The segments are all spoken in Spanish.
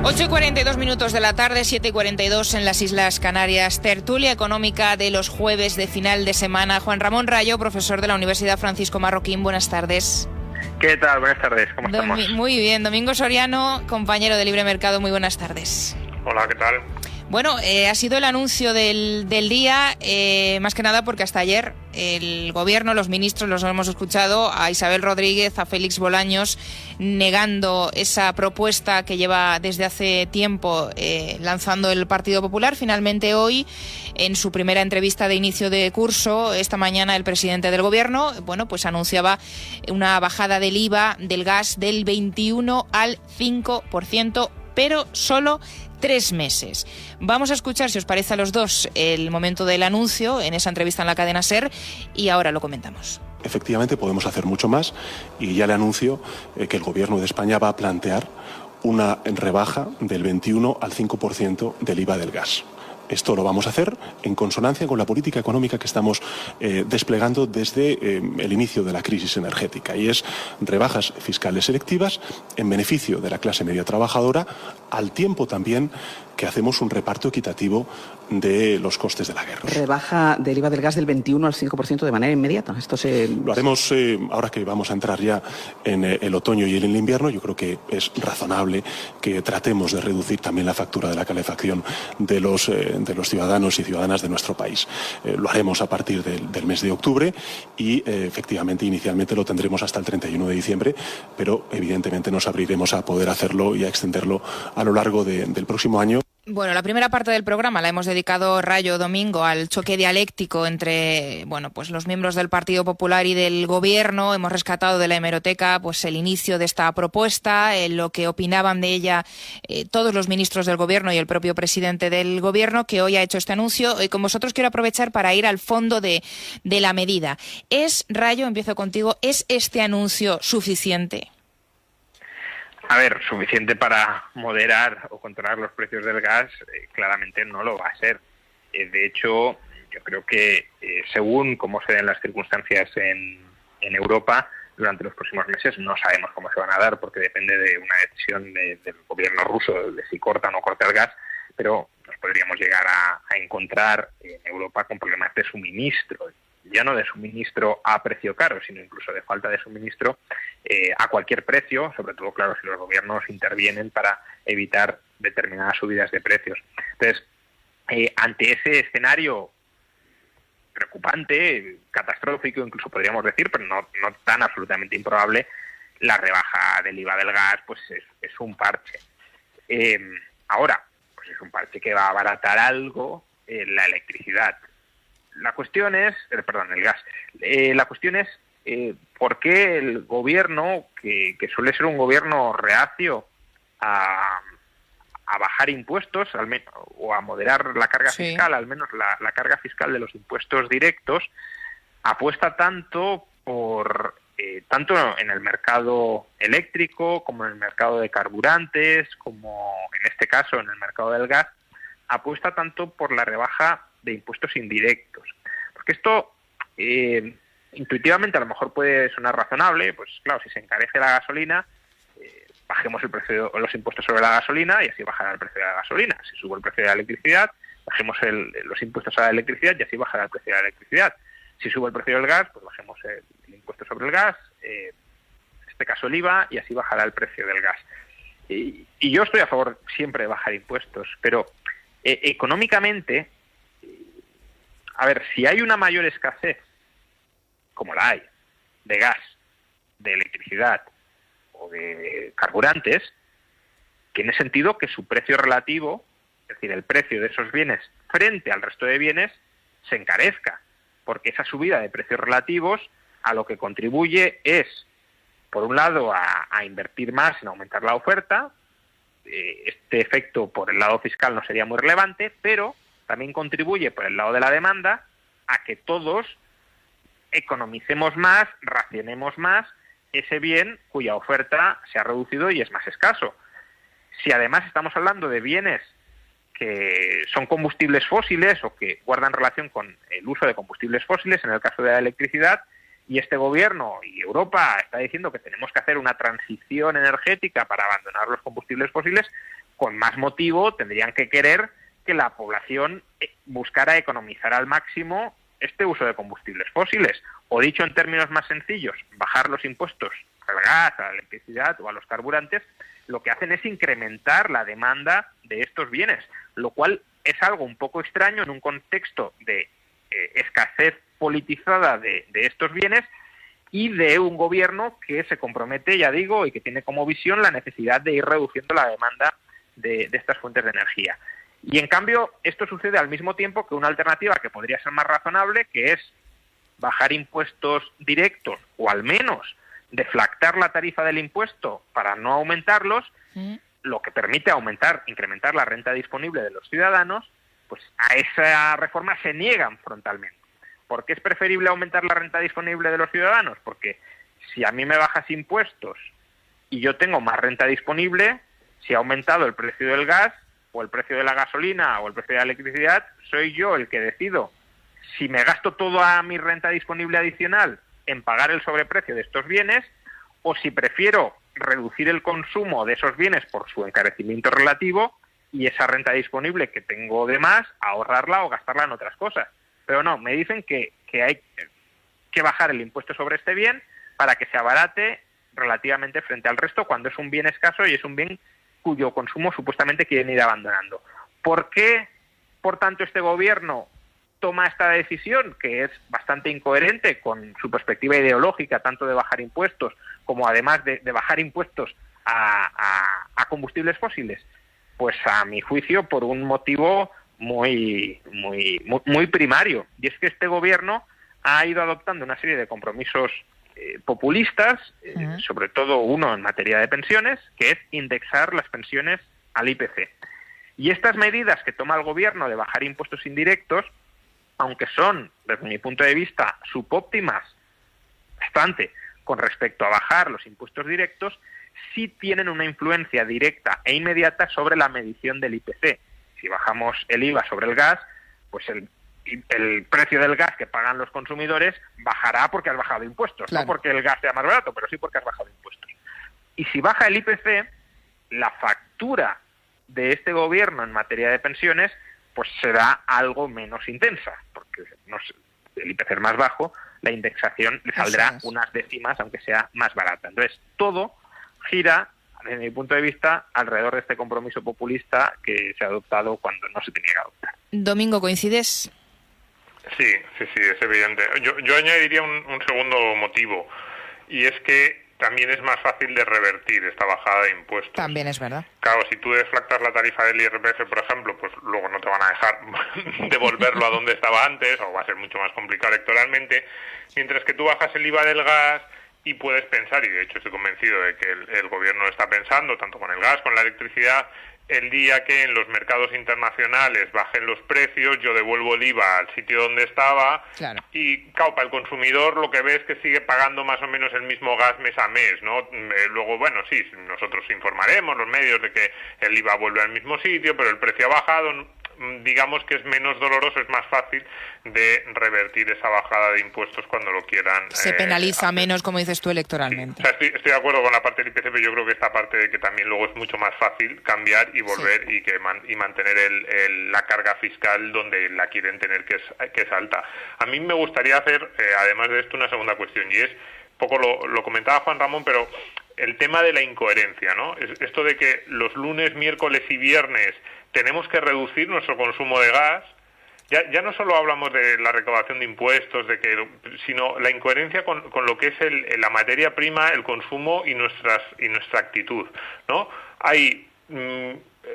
8:42 de la tarde, 7:42 en las Islas Canarias. Tertulia económica de los jueves de final de semana. Juan Ramón Rayo, profesor de la Universidad Francisco Marroquín, buenas tardes. ¿Qué tal? Buenas tardes, ¿cómo estamos? Muy bien. Domingo Soriano, compañero de Libre Mercado, muy buenas tardes. Hola, ¿qué tal? Bueno, ha sido el anuncio del día, más que nada porque hasta ayer el gobierno, los ministros, los hemos escuchado, a Isabel Rodríguez, a Félix Bolaños, negando esa propuesta que lleva desde hace tiempo lanzando el Partido Popular. Finalmente hoy, en su primera entrevista de inicio de curso, esta mañana el presidente del gobierno, pues anunciaba una bajada del IVA del gas del 21 al 5%, pero solo 3 meses. Vamos a escuchar, si os parece a los dos, el momento del anuncio en esa entrevista en la cadena SER y ahora lo comentamos. Efectivamente podemos hacer mucho más y ya le anuncio que el Gobierno de España va a plantear una rebaja del 21 al 5% del IVA del gas. Esto lo vamos a hacer en consonancia con la política económica que estamos desplegando desde el inicio de la crisis energética, y es rebajas fiscales selectivas en beneficio de la clase media trabajadora, al tiempo también que hacemos un reparto equitativo de los costes de la guerra. Rebaja del IVA del gas del 21 al 5% de manera inmediata. Lo haremos ahora que vamos a entrar ya en el otoño y en el invierno. Yo creo que es razonable que tratemos de reducir también la factura de la calefacción de los ciudadanos y ciudadanas de nuestro país. Lo haremos a partir del mes de octubre y efectivamente inicialmente lo tendremos hasta el 31 de diciembre, pero evidentemente nos abriremos a poder hacerlo y a extenderlo a lo largo del próximo año. Bueno, la primera parte del programa la hemos dedicado, Rayo, Domingo, al choque dialéctico entre los miembros del Partido Popular y del Gobierno. Hemos rescatado de la hemeroteca el inicio de esta propuesta, lo que opinaban de ella todos los ministros del Gobierno y el propio presidente del Gobierno, que hoy ha hecho este anuncio. Y con vosotros quiero aprovechar para ir al fondo de la medida. Rayo, empiezo contigo, ¿es este anuncio suficiente? A ver, suficiente para moderar o controlar los precios del gas, claramente no lo va a ser. De hecho, yo creo que según cómo se den las circunstancias en Europa, durante los próximos meses no sabemos cómo se van a dar, porque depende de una decisión del gobierno ruso de si corta o no corta el gas, pero nos podríamos llegar a encontrar en Europa con problemas de suministro, ya no de suministro a precio caro, sino incluso de falta de suministro a cualquier precio, sobre todo, claro, si los gobiernos intervienen para evitar determinadas subidas de precios. Entonces, ante ese escenario preocupante, catastrófico, incluso podríamos decir, pero no tan absolutamente improbable, la rebaja del IVA del gas pues es un parche. Ahora, pues es un parche que va a abaratar algo la electricidad. La cuestión es, el gas. La cuestión es por qué el gobierno, que suele ser un gobierno reacio a bajar impuestos, al menos, o a moderar la carga fiscal, al menos la carga fiscal de los impuestos directos, apuesta tanto por tanto en el mercado eléctrico como en el mercado de carburantes, como en este caso en el mercado del gas, apuesta tanto por la rebaja de impuestos indirectos. Porque esto intuitivamente a lo mejor puede sonar razonable, pues claro, si se encarece la gasolina, bajemos el precio, los impuestos sobre la gasolina y así bajará el precio de la gasolina. Si sube el precio de la electricidad, bajemos los impuestos a la electricidad y así bajará el precio de la electricidad. Si sube el precio del gas, pues bajemos el impuesto sobre el gas, en este caso el IVA, y así bajará el precio del gas. Y yo estoy a favor siempre de bajar impuestos, pero económicamente, a ver, si hay una mayor escasez, como la hay, de gas, de electricidad o de carburantes, tiene sentido que su precio relativo, es decir, el precio de esos bienes frente al resto de bienes, se encarezca, porque esa subida de precios relativos a lo que contribuye es, por un lado, a invertir más en aumentar la oferta. Este efecto por el lado fiscal no sería muy relevante, pero también contribuye por el lado de la demanda a que todos economicemos más, racionemos más ese bien cuya oferta se ha reducido y es más escaso. Si además estamos hablando de bienes que son combustibles fósiles o que guardan relación con el uso de combustibles fósiles, en el caso de la electricidad, y este gobierno y Europa está diciendo que tenemos que hacer una transición energética para abandonar los combustibles fósiles, con más motivo tendrían que querer que la población buscara economizar al máximo este uso de combustibles fósiles. O dicho en términos más sencillos, bajar los impuestos al gas, a la electricidad o a los carburantes, lo que hacen es incrementar la demanda de estos bienes, lo cual es algo un poco extraño en un contexto de escasez politizada de estos bienes y de un gobierno que se compromete, ya digo, y que tiene como visión la necesidad de ir reduciendo la demanda de estas fuentes de energía. Y en cambio, esto sucede al mismo tiempo que una alternativa que podría ser más razonable, que es bajar impuestos directos o al menos deflactar la tarifa del impuesto para no aumentarlos, lo que permite incrementar la renta disponible de los ciudadanos, pues a esa reforma se niegan frontalmente. ¿Por qué es preferible aumentar la renta disponible de los ciudadanos? Porque si a mí me bajas impuestos y yo tengo más renta disponible, si ha aumentado el precio del gas o el precio de la gasolina o el precio de la electricidad, soy yo el que decido si me gasto toda mi renta disponible adicional en pagar el sobreprecio de estos bienes o si prefiero reducir el consumo de esos bienes por su encarecimiento relativo y esa renta disponible que tengo de más, ahorrarla o gastarla en otras cosas. Pero no, me dicen que hay que bajar el impuesto sobre este bien para que se abarate relativamente frente al resto cuando es un bien escaso y es un bien cuyo consumo supuestamente quieren ir abandonando. ¿Por qué, por tanto, este gobierno toma esta decisión, que es bastante incoherente con su perspectiva ideológica, tanto de bajar impuestos como además de bajar impuestos a combustibles fósiles? Pues a mi juicio por un motivo muy primario, y es que este gobierno ha ido adoptando una serie de compromisos populistas, sobre todo uno en materia de pensiones, que es indexar las pensiones al IPC. Y estas medidas que toma el gobierno de bajar impuestos indirectos, aunque son, desde mi punto de vista, subóptimas bastante con respecto a bajar los impuestos directos, sí tienen una influencia directa e inmediata sobre la medición del IPC. Si bajamos el IVA sobre el gas, pues el precio del gas que pagan los consumidores bajará porque has bajado impuestos, claro. No porque el gas sea más barato, pero sí porque has bajado impuestos. Y si baja el IPC, la factura de este gobierno en materia de pensiones pues será algo menos intensa, porque el IPC es más bajo, la indexación le saldrá unas décimas, aunque sea más barata. Entonces, todo gira, desde mi punto de vista, alrededor de este compromiso populista que se ha adoptado cuando no se tenía que adoptar. Domingo, ¿coincides? Sí, es evidente. Yo añadiría un segundo motivo, y es que también es más fácil de revertir esta bajada de impuestos. También es verdad. Claro, si tú deflactas la tarifa del IRPF, por ejemplo, pues luego no te van a dejar devolverlo a donde estaba antes, o va a ser mucho más complicado electoralmente, mientras que tú bajas el IVA del gas y puedes pensar, y de hecho estoy convencido de que el gobierno está pensando, tanto con el gas, con la electricidad, el día que en los mercados internacionales bajen los precios, yo devuelvo el IVA al sitio donde estaba. Claro. Y, claro, para el consumidor lo que ve es que sigue pagando más o menos el mismo gas mes a mes, ¿no? Luego, bueno, sí, nosotros informaremos, los medios, de que el IVA vuelve al mismo sitio, pero el precio ha bajado. Digamos que es menos doloroso, es más fácil de revertir esa bajada de impuestos cuando lo quieran. Se penaliza menos, como dices tú, electoralmente. Sí. O sea, estoy de acuerdo con la parte del IPC, pero yo creo que esta parte de que también luego es mucho más fácil cambiar y volver y mantener la carga fiscal donde la quieren tener, que es alta. A mí me gustaría hacer, además de esto, una segunda cuestión, y es, poco lo comentaba Juan Ramón, pero el tema de la incoherencia, ¿no? Esto de que los lunes, miércoles y viernes tenemos que reducir nuestro consumo de gas. Ya no solo hablamos de la recaudación de impuestos, sino la incoherencia con lo que es la materia prima, el consumo y nuestra actitud, ¿no? Hay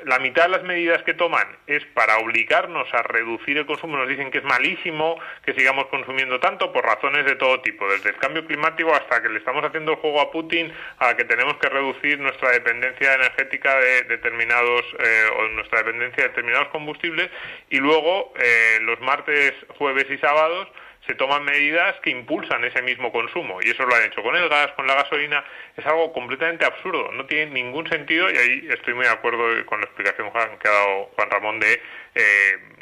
la mitad de las medidas que toman es para obligarnos a reducir el consumo. Nos dicen que es malísimo que sigamos consumiendo tanto por razones de todo tipo, desde el cambio climático hasta que le estamos haciendo el juego a Putin, a que tenemos que reducir nuestra dependencia energética de determinados o nuestra dependencia de determinados combustibles, y luego los martes, jueves y sábados se toman medidas que impulsan ese mismo consumo, y eso lo han hecho con el gas, con la gasolina. Es algo completamente absurdo, no tiene ningún sentido, y ahí estoy muy de acuerdo con la explicación que ha dado Juan Ramón de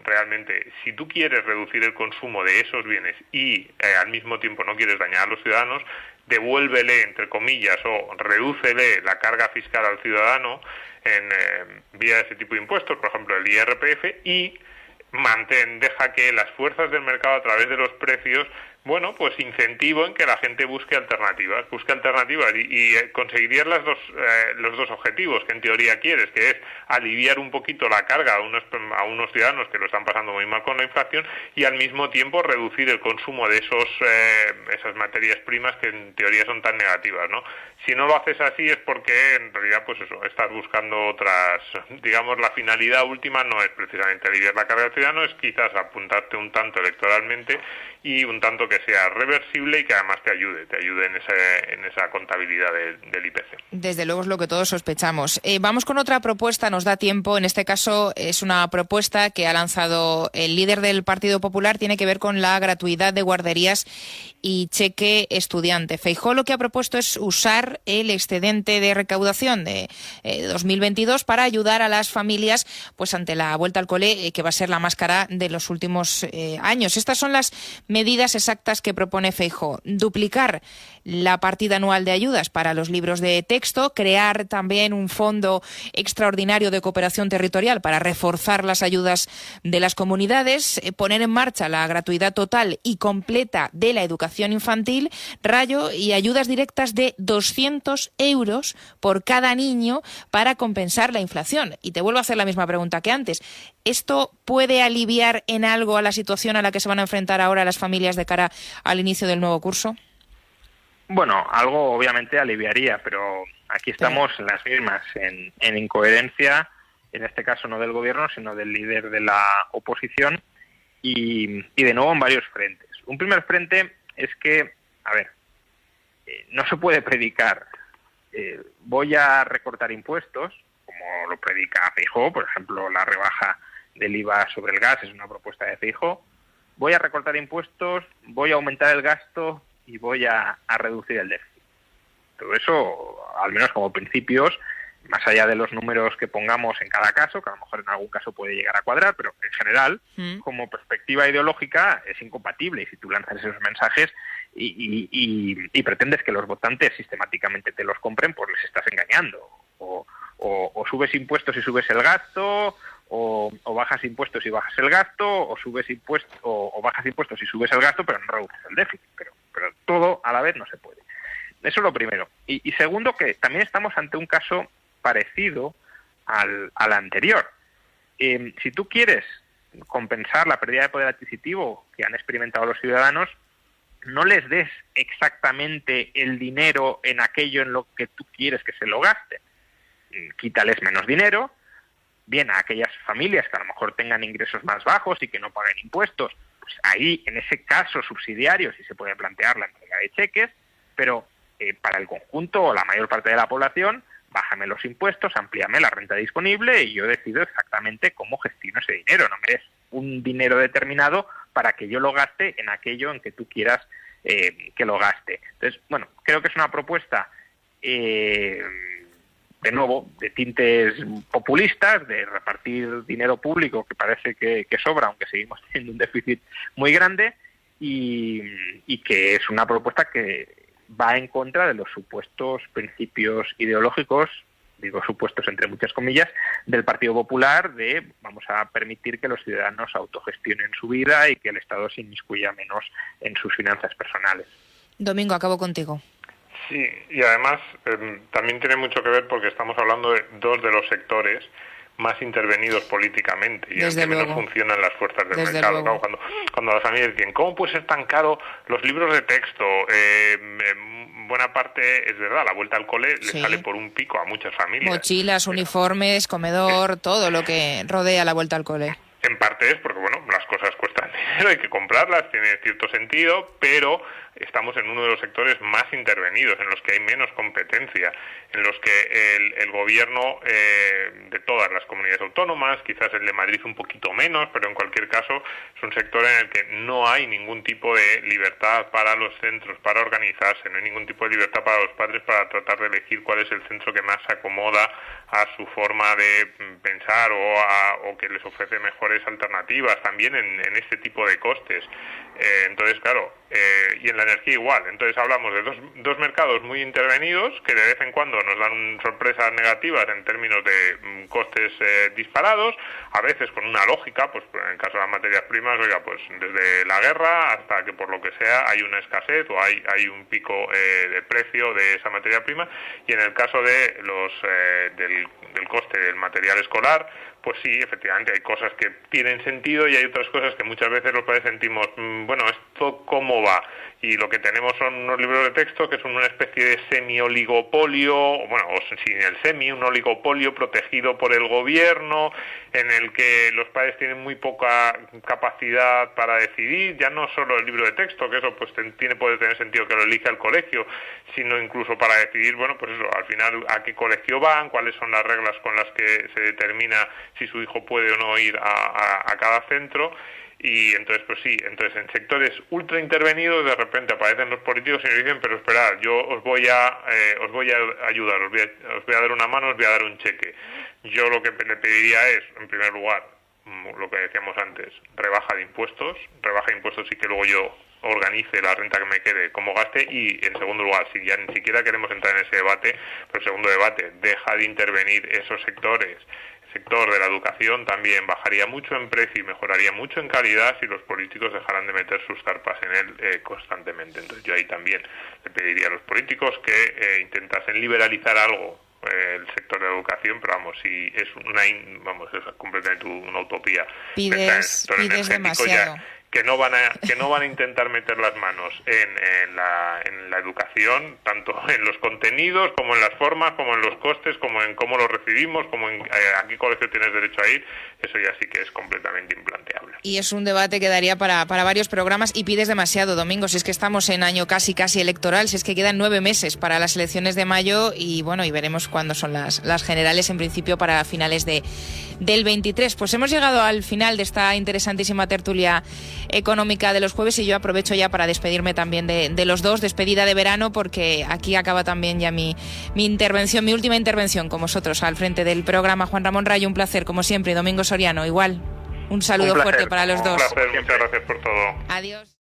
realmente, si tú quieres reducir el consumo de esos bienes y al mismo tiempo no quieres dañar a los ciudadanos, devuélvele, entre comillas, o redúcele la carga fiscal al ciudadano vía ese tipo de impuestos, por ejemplo el IRPF, y deja que las fuerzas del mercado a través de los precios, bueno, pues incentiven que la gente busque alternativas y conseguirías los dos objetivos que en teoría quieres, que es aliviar un poquito la carga a unos ciudadanos que lo están pasando muy mal con la inflación, y al mismo tiempo reducir el consumo de esas materias primas que en teoría son tan negativas, ¿no? Si no lo haces así es porque en realidad pues eso, estás buscando otras, digamos, la finalidad última no es precisamente aliviar la carga del ciudadano, es quizás apuntarte un tanto electoralmente y un tanto que sea reversible y que además te ayude en esa contabilidad del IPC. Desde luego es lo que todos sospechamos. Vamos con otra propuesta, nos da tiempo. En este caso es una propuesta que ha lanzado el líder del Partido Popular, tiene que ver con la gratuidad de guarderías y cheque estudiante. Feijóo lo que ha propuesto es usar el excedente de recaudación de 2022 para ayudar a las familias pues ante la vuelta al cole, que va a ser la más cara de los últimos años. Estas son las medidas exactas que propone Feijóo: duplicar la partida anual de ayudas para los libros de texto, crear también un fondo extraordinario de cooperación territorial para reforzar las ayudas de las comunidades, poner en marcha la gratuidad total y completa de la educación infantil, Rayo, y ayudas directas de 200 euros por cada niño para compensar la inflación. Y te vuelvo a hacer la misma pregunta que antes. ¿Esto puede aliviar en algo a la situación a la que se van a enfrentar ahora las familias de cara al inicio del nuevo curso? Bueno, algo obviamente aliviaría, pero aquí estamos en las mismas, en incoherencia, en este caso no del gobierno, sino del líder de la oposición, y de nuevo en varios frentes. Un primer frente es que, no se puede predicar, voy a recortar impuestos, como lo predica Feijóo, por ejemplo, la rebaja del IVA sobre el gas es una propuesta de Feijóo. Voy a recortar impuestos, voy a aumentar el gasto y voy a reducir el déficit. Todo eso, al menos como principios, más allá de los números que pongamos en cada caso, que a lo mejor en algún caso puede llegar a cuadrar, pero en general, como perspectiva ideológica, es incompatible. Y si tú lanzas esos mensajes y pretendes que los votantes sistemáticamente te los compren, pues les estás engañando. O subes impuestos y subes el gasto, o bajas impuestos y bajas el gasto, o bajas impuestos y subes el gasto, pero no reduces el déficit. Pero todo a la vez no se puede. Eso es lo primero. Y segundo, que también estamos ante un caso parecido al anterior. Si tú quieres compensar la pérdida de poder adquisitivo que han experimentado los ciudadanos, no les des exactamente el dinero en aquello en lo que tú quieres que se lo gasten. Quítales menos dinero, bien a aquellas familias que a lo mejor tengan ingresos más bajos y que no paguen impuestos, pues ahí, en ese caso subsidiario, sí se puede plantear la entrega de cheques, pero para el conjunto o la mayor parte de la población, bájame los impuestos, amplíame la renta disponible y yo decido exactamente cómo gestiono ese dinero. No me des un dinero determinado para que yo lo gaste en aquello en que tú quieras que lo gaste. Entonces, bueno, creo que es una propuesta, de nuevo, de tintes populistas, de repartir dinero público que parece que sobra, aunque seguimos teniendo un déficit muy grande, y que es una propuesta que va en contra de los supuestos principios ideológicos, digo supuestos entre muchas comillas, del Partido Popular, de vamos a permitir que los ciudadanos autogestionen su vida y que el Estado se inmiscuya menos en sus finanzas personales. Domingo, acabo contigo. Sí, y además también tiene mucho que ver porque estamos hablando de dos de los sectores más intervenidos políticamente y en que menos funcionan las fuerzas del mercado. ¿No? Cuando las familias dicen, ¿cómo puede ser tan caro los libros de texto? Buena parte es verdad, la vuelta al cole le sale por un pico a muchas familias. Mochilas, uniformes, comedor, todo lo que rodea la vuelta al cole. En parte es porque, bueno, las cosas cuestan dinero, hay que comprarlas, tiene cierto sentido, pero estamos en uno de los sectores más intervenidos, en los que hay menos competencia, en los que el gobierno de todas las comunidades autónomas, quizás el de Madrid un poquito menos, pero en cualquier caso es un sector en el que no hay ningún tipo de libertad para los centros para organizarse, no hay ningún tipo de libertad para los padres para tratar de elegir cuál es el centro que más se acomoda a su forma de pensar o que les ofrece mejores alternativas también en este tipo de costes. Entonces, claro, y en la energía igual. Entonces hablamos de dos mercados muy intervenidos que de vez en cuando nos dan sorpresas negativas en términos de costes disparados, a veces con una lógica, pues en el caso de las materias primas, oiga, pues desde la guerra hasta que por lo que sea hay una escasez o hay un pico de precio de esa materia prima, y en el caso de del coste del material escolar, pues sí, efectivamente hay cosas que tienen sentido y hay otras cosas que muchas veces los padres sentimos, bueno, ¿esto cómo va? Y lo que tenemos son unos libros de texto que son una especie de semi-oligopolio, bueno, o sin el semi, un oligopolio protegido por el gobierno, en el que los padres tienen muy poca capacidad para decidir, ya no solo el libro de texto, que eso pues puede tener sentido que lo elija el colegio, sino incluso para decidir, bueno, pues eso, al final a qué colegio van, cuáles son las reglas con las que se determina si su hijo puede o no ir a cada centro. Y entonces, pues sí, entonces en sectores ultra intervenidos de repente aparecen los políticos y nos dicen, pero esperad, yo os voy a ayudar, os voy a dar una mano, os voy a dar un cheque. Yo lo que le pediría es, en primer lugar, lo que decíamos antes, rebaja de impuestos y que luego yo organice la renta que me quede como gaste, y en segundo lugar, si ya ni siquiera queremos entrar en ese debate, pero segundo debate, deja de intervenir esos sectores. El sector de la educación también bajaría mucho en precio y mejoraría mucho en calidad si los políticos dejaran de meter sus carpas en él constantemente. Entonces yo ahí también le pediría a los políticos que intentasen liberalizar algo el sector de la educación, pero vamos, si es es completamente una utopía. Pides demasiado. Que no van a intentar meter las manos en la educación, tanto en los contenidos como en las formas, como en los costes, como en cómo lo recibimos, como en a qué colegio tienes derecho a ir. Eso ya sí que es completamente implanteable. Y es un debate que daría para varios programas, y pides demasiado, Domingo, si es que estamos en año casi electoral, si es que quedan 9 meses para las elecciones de mayo, y bueno, y veremos cuándo son las generales, en principio para finales del 23. Pues hemos llegado al final de esta interesantísima tertulia económica de los jueves, y yo aprovecho ya para despedirme también de los dos, despedida de verano, porque aquí acaba también ya mi intervención, mi última intervención con vosotros al frente del programa. Juan Ramón Rayo, un placer, como siempre, y Domingo Soriano, igual. Un saludo fuerte para los dos. Un placer, muchas gracias por todo. Adiós.